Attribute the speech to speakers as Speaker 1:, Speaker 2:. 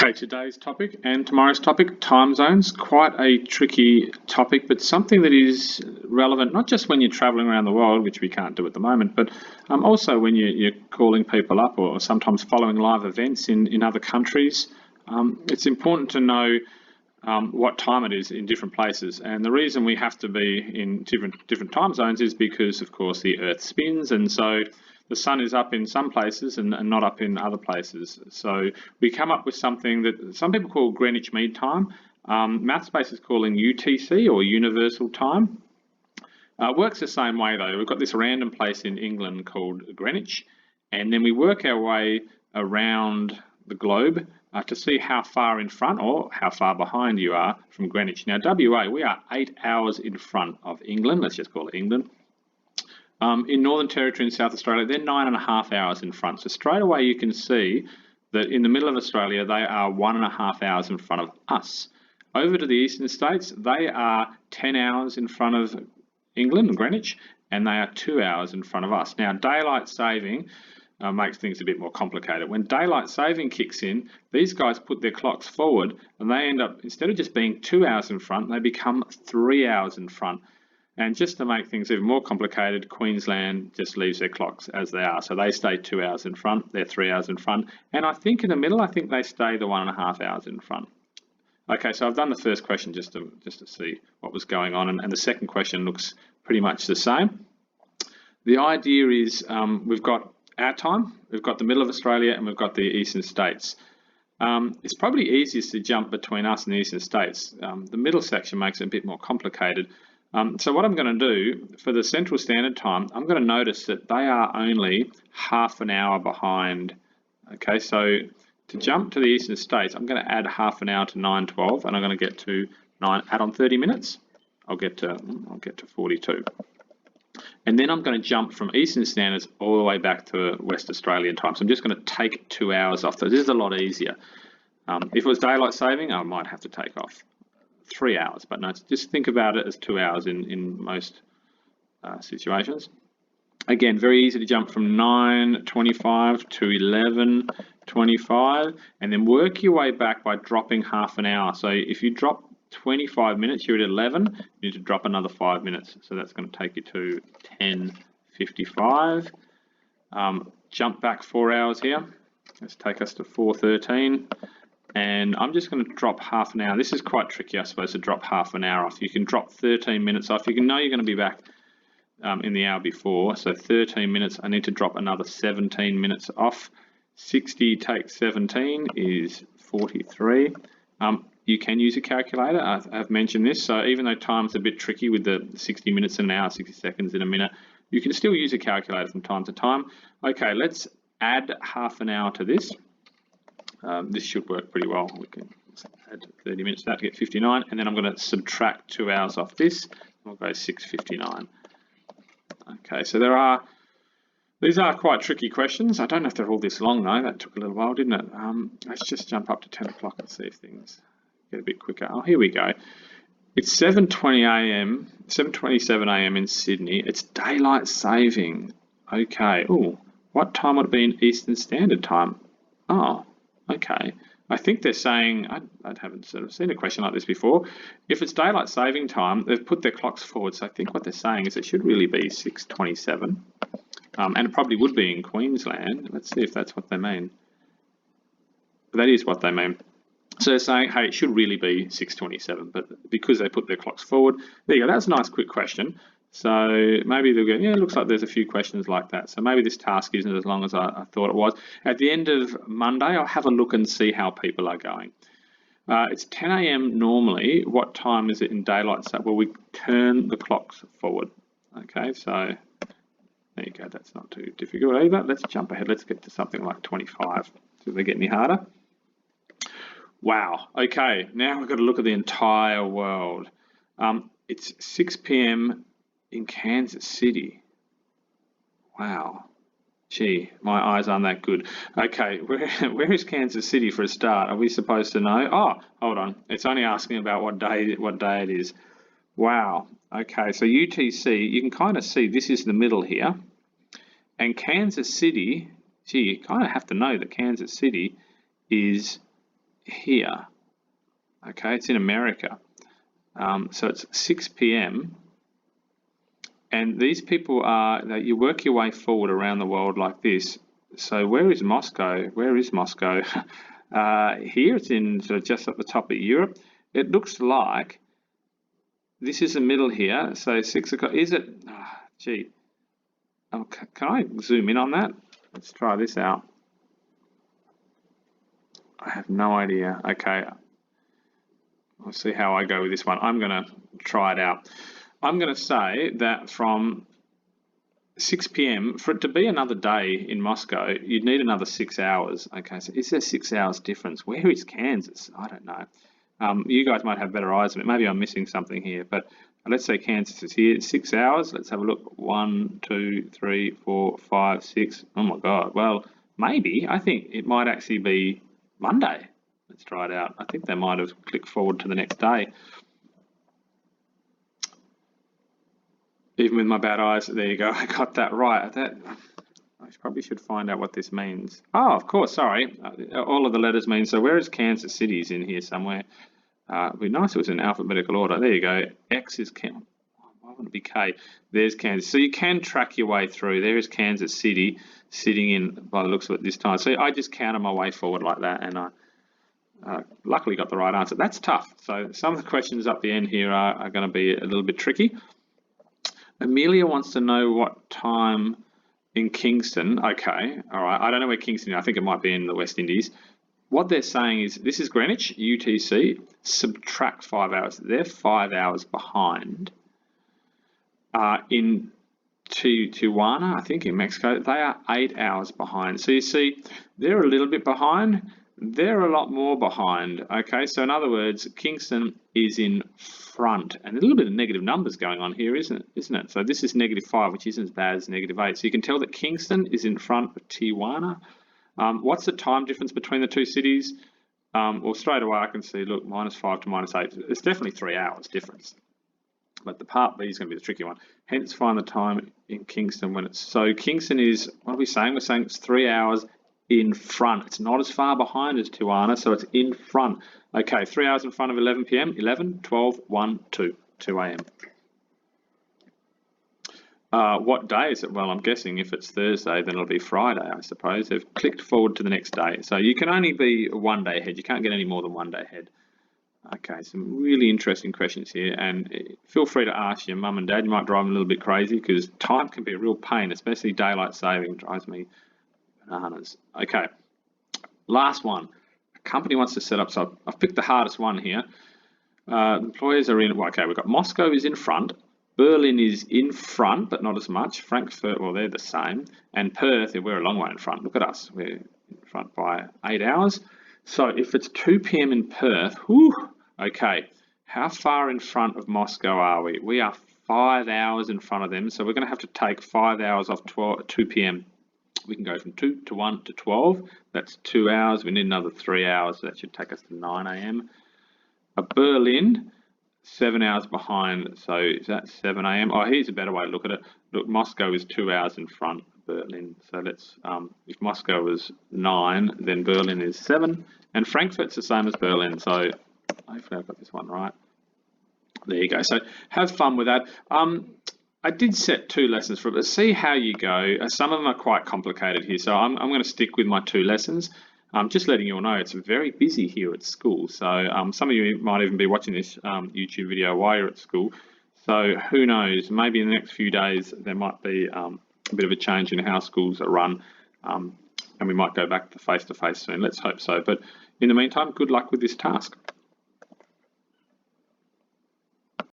Speaker 1: Okay, today's topic and tomorrow's topic, time zones. Quite a tricky topic, but something that is relevant not just when you're traveling around the world, which we can't do at the moment, but also when you're calling people up or sometimes following live events in other countries. It's important to know what time it is in different places, and the reason we have to be in different time zones is because, of course, the Earth spins, and so the sun is up in some places and not up in other places. So we come up with something that some people call Greenwich Mean Time. Mathspace is calling UTC, or Universal Time. Works the same way though. We've got this random place in England called Greenwich, and then we work our way around the globe to see how far in front or how far behind you are from Greenwich. Now, WA, we are 8 hours in front of England. Let's just call it England. In Northern Territory and South Australia, they're 9.5 hours in front. So straight away you can see that in the middle of Australia, they are 1.5 hours in front of us. Over to the eastern states, they are 10 hours in front of England and Greenwich, and they are 2 hours in front of us. Now, daylight saving makes things a bit more complicated. When daylight saving kicks in, these guys put their clocks forward, and they end up, instead of just being 2 hours in front, they become 3 hours in front. And just to make things even more complicated, Queensland just leaves their clocks as they are. So they stay 2 hours in front, they're 3 hours in front. And I think in the middle, I think they stay the 1.5 hours in front. Okay, so I've done the first question just to see what was going on. And the second question looks pretty much the same. The idea is we've got our time, we've got the middle of Australia, and we've got the eastern states. It's probably easiest to jump between us and the eastern states. The middle section makes it a bit more complicated. So what I'm going to do for the Central Standard Time, I'm going to notice that they are only half an hour behind. Okay, so to jump to the eastern states, I'm going to add half an hour to 9:12, and I'm going to get to add on 30 minutes. I'll get to 42, and then I'm going to jump from Eastern Standards all the way back to West Australian time. So I'm just going to take 2 hours off. So this is a lot easier. If it was daylight saving, I might have to take off 3 hours, but no, just think about it as 2 hours in most situations. Again, very easy to jump from 9:25 to 11:25, and then work your way back by dropping half an hour. So if you drop 25 minutes, you're at 11, you need to drop another 5 minutes. So that's going to take you to 10:55. Jump back 4 hours here. Let's take us to 4:13. And I'm just going to drop half an hour. This is quite tricky, I suppose, to drop half an hour off. You can drop 13 minutes off. You can know you're going to be back in the hour before. So 13 minutes, I need to drop another 17 minutes off. 60 take 17 is 43. You can use a calculator. I've mentioned this. So even though time's a bit tricky with the 60 minutes in an hour, 60 seconds in a minute, you can still use a calculator from time to time. Okay, let's add half an hour to this. This should work pretty well. We can add 30 minutes to that to get 59, and then I'm going to subtract 2 hours off this, and we'll go 6:59. Okay, so these are quite tricky questions. I don't know if they're all this long though. That took a little while, didn't it? Let's just jump up to 10 o'clock and see if things get a bit quicker. Oh, here we go. It's 7:20 a.m., 7:27 a.m. in Sydney. It's daylight saving. Okay. Oh, what time would it be in Eastern Standard Time? Oh. Okay, I think they're saying, I haven't sort of seen a question like this before. If it's daylight saving time, they've put their clocks forward. So I think what they're saying is it should really be 6:27, and it probably would be in Queensland. Let's see if that's what they mean. That is what they mean. So they're saying, hey, it should really be 6:27, but because they put their clocks forward, there you go. That's a nice quick question. So maybe they'll go, yeah, it looks like there's a few questions like that. So maybe this task isn't as long as I thought it was. At the end of Monday, I'll have a look and see how people are going. It's 10 a.m. normally. What time is it in daylight? So, well, we turn the clocks forward. Okay, so there you go. That's not too difficult either. Let's jump ahead. Let's get to something like 25. So they get any harder. Wow. Okay, now we've got to look at the entire world. It's 6 p.m. in Kansas City. Wow. Gee, my eyes aren't that good. Okay, where is Kansas City for a start? Are we supposed to know? Oh, hold on. It's only asking about what day it is. Wow. Okay, so UTC, you can kind of see this is the middle here. And Kansas City, gee, you kind of have to know that Kansas City is here. Okay, it's in America. So it's 6 p.m. and these people are, you work your way forward around the world like this. So where is Moscow? Where is Moscow? Here it's in sort of just at the top of Europe. It looks like this is the middle here. So 6 o'clock, is it? Oh, gee, can I zoom in on that? Let's try this out. I have no idea. Okay, we'll see how I go with this one. I'm going to try it out. I'm going to say that from 6 p.m. for it to be another day in Moscow, you'd need another 6 hours. Okay, so is there 6 hours difference? Where is Kansas? I don't know. You guys might have better eyes on it. Maybe I'm missing something here, but let's say Kansas is here. 6 hours. Let's have a look. 1, 2, 3, 4, 5, 6. Oh my God. Well, maybe. I think it might actually be Monday. Let's try it out. I think they might have clicked forward to the next day. Even with my bad eyes, there you go. I got that right. I probably should find out what this means. Oh, of course. Sorry. All of the letters mean. So where is Kansas City? Is in here somewhere. It'd be nice if it was in alphabetical order. There you go. X is Kansas. Why wouldn't it be K? There's Kansas. So you can track your way through. There is Kansas City sitting in, by the looks of it, this time. So I just counted my way forward like that, and I luckily got the right answer. That's tough. So some of the questions up the end here are going to be a little bit tricky. Amelia wants to know what time in Kingston. Okay, all right. I don't know where Kingston is. I think it might be in the West Indies. What they're saying is this is Greenwich, UTC, subtract 5 hours. They're 5 hours behind. In Tijuana, I think in Mexico, they are 8 hours behind. So you see, they're a little bit behind. They're a lot more behind. Okay, so in other words, Kingston is in front, and a little bit of negative numbers going on here, isn't it? So this is -5, which isn't as bad as -8. So you can tell that Kingston is in front of Tijuana. What's the time difference between the two cities? Well, straight away I can see, look, -5 to -8. It's definitely 3 hours difference. But the part B is going to be the tricky one. Hence, find the time in Kingston when it's... So Kingston is, what are we saying? We're saying it's 3 hours in front. It's not as far behind as Tijuana, so it's in front. Okay, 3 hours in front of 11 p.m. 11, 12, 1, 2. 2 a.m. What day is it? Well, I'm guessing if it's Thursday, then it'll be Friday, I suppose. They've clicked forward to the next day. So you can only be 1 day ahead. You can't get any more than 1 day ahead. Okay, some really interesting questions here. And feel free to ask your mum and dad. You might drive them a little bit crazy because time can be a real pain, especially daylight saving drives me bananas. Okay, last one. A company wants to set up, so I've picked the hardest one here. Employers are in, well, okay, we've got Moscow is in front. Berlin is in front, but not as much. Frankfurt, well, they're the same. And Perth, we're a long way in front. Look at us. We're in front by 8 hours. So if it's 2 p.m. in Perth, whew, okay, how far in front of Moscow are we? We are 5 hours in front of them. So we're going to have to take 5 hours off 2 p.m. We can go from 2 to 1 to 12. That's 2 hours. We need another 3 hours. So that should take us to 9 a.m. Berlin, 7 hours behind, so is that 7 a.m.? Oh, here's a better way to look at it. Look, Moscow is 2 hours in front of Berlin. So let's, if Moscow is 9, then Berlin is 7. And Frankfurt's the same as Berlin, so hopefully I've got this one right. There you go. So have fun with that. I did set 2 lessons for it, but see how you go. Some of them are quite complicated here, so I'm going to stick with my 2 lessons. Just letting you all know, it's very busy here at school. So some of you might even be watching this YouTube video while you're at school. So who knows, maybe in the next few days, there might be a bit of a change in how schools are run. And we might go back to face-to-face soon. Let's hope so. But in the meantime, good luck with this task.